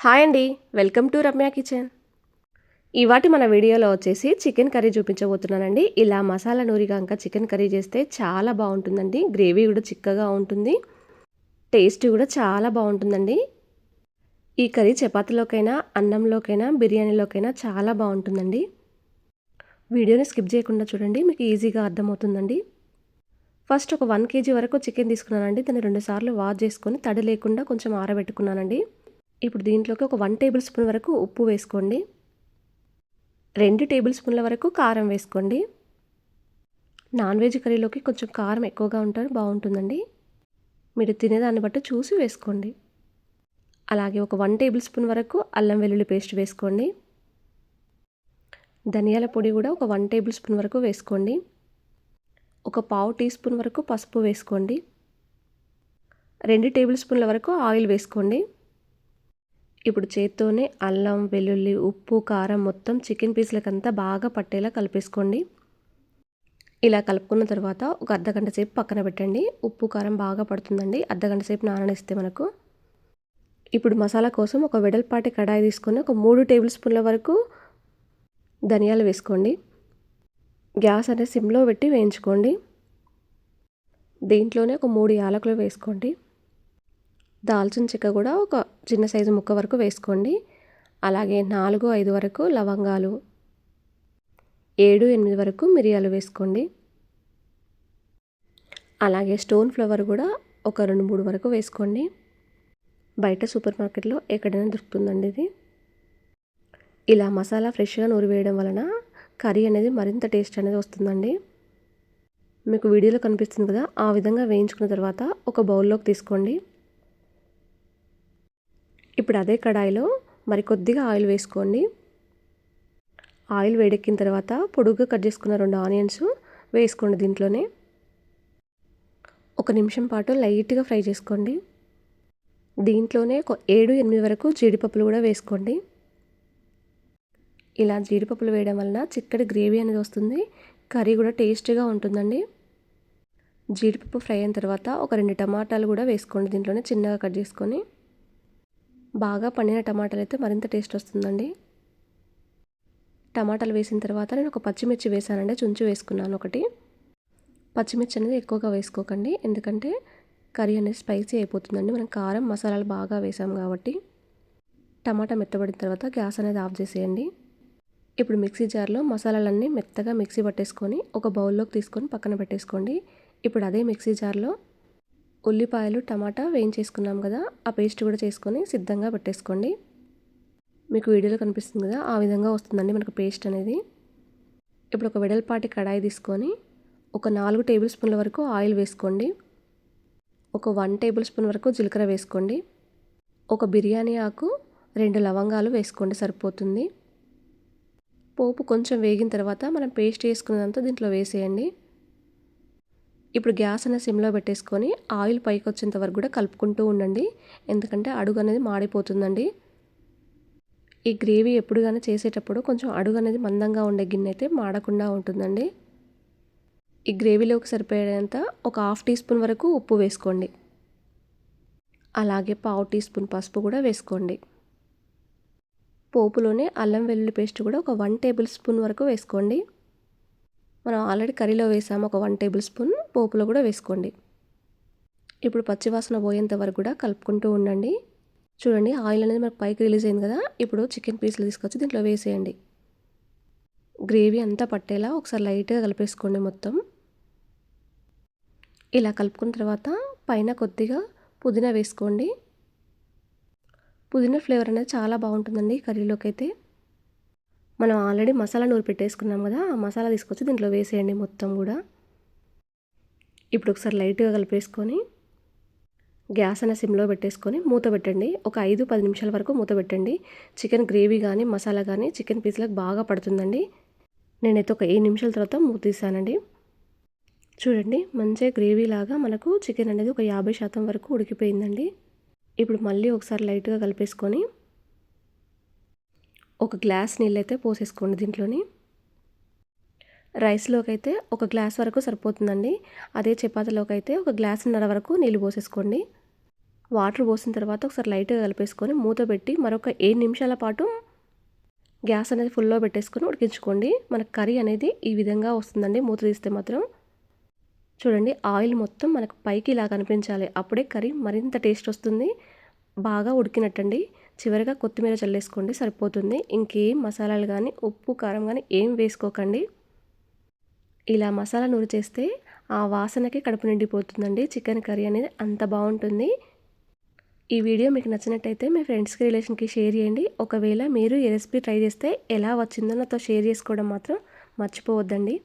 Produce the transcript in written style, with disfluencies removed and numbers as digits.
Hi అండి. Welcome to Ramya kitchen. ఇవాటి మన వీడియోలో వచ్చేసి చికెన్ కర్రీ చూపించబోతున్నానండి. ఇలా మసాలా నూరి గనక చికెన్ కర్రీ చేస్తే చాలా బాగుంటుందండి. గ్రేవీ కూడా చిక్కగా ఉంటుంది. టేస్ట్ కూడా చాలా బాగుంటుందండి. ఈ కర్రీ చపాతీలోకైనా, అన్నంలోకైనా, బిర్యానీలోకైనా చాలా బాగుంటుందండి. వీడియోని స్కిప్ చేయకుండా చూడండి, మీకు ఈజీగా అర్థమవుతుందండి. ఫస్ట్ ఒక 1 kg వరకు చికెన్ తీసుకున్నానండి. దాన్ని 2 సార్లు వాష్ చేసుకొని తడి లేకుండా కొంచెం ఆరబెట్టుకున్నానండి. ఇప్పుడు దీంట్లోకి ఒక 1 టేబుల్ స్పూన్ వరకు ఉప్పు వేసుకోండి. 2 టేబుల్ స్పూన్ల వరకు కారం వేసుకోండి. నాన్ వెజ్ కర్రీలోకి కొంచెం కారం ఎక్కువగా ఉంటే బాగుంటుందండి. మీరు తినేదాన్ని బట్టి చూసి వేసుకోండి. అలాగే ఒక 1 టేబుల్ స్పూన్ వరకు అల్లం వెల్లుల్లి పేస్ట్ వేసుకోండి. ధనియాల పొడి కూడా ఒక 1 టేబుల్ స్పూన్ వరకు వేసుకోండి. ఒక పావు టీ స్పూన్ వరకు పసుపు వేసుకోండి. 2 టేబుల్ స్పూన్ల వరకు ఆయిల్ వేసుకోండి. ఇప్పుడు చేత్తోనే అల్లం, వెల్లుల్లి, ఉప్పు, కారం మొత్తం చికెన్ పీస్లకంతా బాగా పట్టేలా కలిపేసుకోండి. ఇలా కలుపుకున్న తర్వాత ఒక అర్ధగంట సేపు పక్కన పెట్టండి. ఉప్పు, కారం బాగా పడుతుందండి అర్ధగంట సేపు నాననిస్తే మనకు. ఇప్పుడు మసాలా కోసం ఒక వెడల్పాటి కడాయి తీసుకొని ఒక 3 టేబుల్ స్పూన్ల వరకు ధనియాలు వేసుకోండి. గ్యాస్ అనేది సిమ్లో పెట్టి వేయించుకోండి. దీంట్లోనే ఒక 3 యాలకులు వేసుకోండి. దాల్చిన చెక్క కూడా ఒక చిన్న సైజు ముక్క వరకు వేసుకోండి. అలాగే 4-5 వరకు లవంగాలు, 7-8 వరకు మిరియాలు వేసుకోండి. అలాగే స్టోన్ ఫ్లవర్ కూడా ఒక 2-3 వరకు వేసుకోండి. బయట సూపర్ మార్కెట్లో ఎక్కడైనా దొరుకుతుందండి ఇది. ఇలా మసాలా ఫ్రెష్గా నూరివేయడం వలన కర్రీ అనేది మరింత టేస్ట్ అనేది వస్తుందండి. మీకు వీడియోలో కనిపిస్తుంది కదా, ఆ విధంగా వేయించుకున్న తర్వాత ఒక బౌల్లోకి తీసుకోండి. ఇప్పుడు అదే కడాయిలో మరి కొద్దిగా ఆయిల్ వేసుకోండి. ఆయిల్ వేడెక్కిన తర్వాత పొడుగ్గా కట్ చేసుకున్న 2 ఆనియన్స్ వేసుకోండి. దీంట్లోనే 1 నిమిషం పాటు లైట్గా ఫ్రై చేసుకోండి. దీంట్లోనే ఒక 7-8 వరకు జీడిపప్పులు కూడా వేసుకోండి. ఇలా జీడిపప్పులు వేయడం వలన చిక్కటి గ్రేవీ అనేది వస్తుంది. కర్రీ కూడా టేస్టీగా ఉంటుందండి. జీడిపప్పు ఫ్రై అయిన తర్వాత ఒక 2 టమాటాలు కూడా వేసుకోండి. దీంట్లోనే చిన్నగా కట్ చేసుకొని. బాగా పండిన టమాటాలు అయితే మరింత టేస్ట్ వస్తుందండి. టమాటాలు వేసిన తర్వాత నేను ఒక పచ్చిమిర్చి వేసానండి. చుంచు వేసుకున్నాను ఒకటి. పచ్చిమిర్చి అనేది ఎక్కువగా వేసుకోకండి, ఎందుకంటే కర్రీ అనేది స్పైసీ అయిపోతుందండి. మనం కారం మసాలాలు బాగా వేసాం కాబట్టి. టమాటా మెత్తబడిన తర్వాత గ్యాస్ అనేది ఆఫ్ చేసేయండి. ఇప్పుడు మిక్సీ జార్లో మసాలాలన్నీ మెత్తగా మిక్సీ పట్టేసుకొని ఒక బౌల్లోకి తీసుకొని పక్కన పెట్టేసుకోండి. ఇప్పుడు అదే మిక్సీ జార్లో ఉల్లిపాయలు, టమాటా వేయించేసుకున్నాం కదా, ఆ పేస్ట్ కూడా చేసుకొని సిద్ధంగా పెట్టేసుకోండి. మీకు వీడియోలో కనిపిస్తుంది కదా, ఆ విధంగా వస్తుందండి మనకు పేస్ట్ అనేది. ఇప్పుడు ఒక వెడల్పాటి కడాయి తీసుకొని ఒక 4 టేబుల్ స్పూన్ల వరకు ఆయిల్ వేసుకోండి. ఒక 1 టేబుల్ స్పూన్ వరకు జీలకర్ర వేసుకోండి. ఒక బిర్యానీ ఆకు, 2 లవంగాలు వేసుకోండి సరిపోతుంది. పోపు కొంచెం వేగిన తర్వాత మనం పేస్ట్ చేసుకున్నదంతా దీంట్లో వేసేయండి. ఇప్పుడు గ్యాస్ అనేది సిమ్లో పెట్టేసుకొని ఆయిల్ పైకి వచ్చేంత వరకు కూడా కలుపుకుంటూ ఉండండి, ఎందుకంటే అడుగు అనేది మాడిపోతుందండి. ఈ గ్రేవీ ఎప్పుడు కానీ చేసేటప్పుడు కొంచెం అడుగు అనేది మందంగా ఉండే గిన్నె అయితే మాడకుండా ఉంటుందండి. ఈ గ్రేవీలోకి సరిపోయేంత ఒక 1/2 టీ స్పూన్ వరకు ఉప్పు వేసుకోండి. అలాగే పావు టీ స్పూన్ పసుపు కూడా వేసుకోండి. పోపులోనే అల్లం వెల్లుల్లి పేస్ట్ కూడా ఒక 1 టేబుల్ స్పూన్ వరకు వేసుకోండి. మనం ఆల్రెడీ కర్రీలో వేసాము ఒక 1 టేబుల్ స్పూన్, పోపులో కూడా వేసుకోండి. ఇప్పుడు పచ్చివాసన పోయేంత వరకు కూడా కలుపుకుంటూ ఉండండి. చూడండి ఆయిల్ అనేది మనకు పైకి రిలీజ్ అయింది కదా, ఇప్పుడు చికెన్ పీసులు తీసుకొచ్చి దీంట్లో వేసేయండి. గ్రేవీ అంతా పట్టేలా ఒకసారి లైట్గా కలిపేసుకోండి మొత్తం. ఇలా కలుపుకున్న తర్వాత పైన కొద్దిగా పుదీనా వేసుకోండి. పుదీనా ఫ్లేవర్ అనేది చాలా బాగుంటుందండి కర్రీలోకి అయితే. మనం ఆల్రెడీ మసాలా నూరి పెట్టేసుకున్నాం కదా, ఆ మసాలా తీసుకొచ్చి దీంట్లో వేసేయండి మొత్తం కూడా. ఇప్పుడు ఒకసారి లైట్గా కలిపేసుకొని గ్యాస్ అనే సిమ్లో పెట్టేసుకొని మూత పెట్టండి. ఒక 5-10 నిమిషాల వరకు మూత పెట్టండి. చికెన్ గ్రేవీ కానీ మసాలా కానీ చికెన్ పీస్లకు బాగా పడుతుందండి. నేనైతే ఒక 7 నిమిషాల తర్వాత మూత తీసానండి. చూడండి మంచిగా గ్రేవీ లాగా మనకు చికెన్ అనేది ఒక 50% వరకు ఉడికిపోయిందండి. ఇప్పుడు మళ్ళీ ఒకసారి లైట్గా కలిపేసుకొని ఒక గ్లాస్ నీళ్ళైతే పోసేసుకోండి దీంట్లోని. రైస్లోకి అయితే ఒక గ్లాస్ వరకు సరిపోతుందండి. అదే చపాతీలోకి అయితే ఒక గ్లాసున్నర వరకు నీళ్ళు పోసేసుకోండి. వాటర్ పోసిన తర్వాత ఒకసారి లైట్గా కలిపేసుకొని మూత పెట్టి మరొక 7 నిమిషాల పాటు గ్యాస్ అనేది ఫుల్లో పెట్టేసుకొని ఉడికించుకోండి. మనకు కర్రీ అనేది ఈ విధంగా వస్తుందండి మూత తీస్తే మాత్రం. చూడండి ఆయిల్ మొత్తం మనకు పైకి ఇలా కనిపించాలి. అప్పుడే కర్రీ మరింత టేస్ట్ వస్తుంది. బాగా ఉడికినట్టండి. చివరిగా కొత్తిమీర చల్లేసుకోండి సరిపోతుంది. ఇంకేం మసాలాలు కానీ ఉప్పు కారం కానీ ఏం వేసుకోకండి. ఇలా మసాలా నూరి చేస్తే ఆ వాసనకి కడుపు నిండిపోతుందండి. చికెన్ కర్రీ అనేది అంత బాగుంటుంది. ఈ వీడియో మీకు నచ్చినట్టయితే మీ ఫ్రెండ్స్కి రిలేషన్కి షేర్ చేయండి. ఒకవేళ మీరు ఈ రెసిపీ ట్రై చేస్తే ఎలా వచ్చిందో నాతో షేర్ చేసుకోవడం మాత్రం మర్చిపోవద్దండి.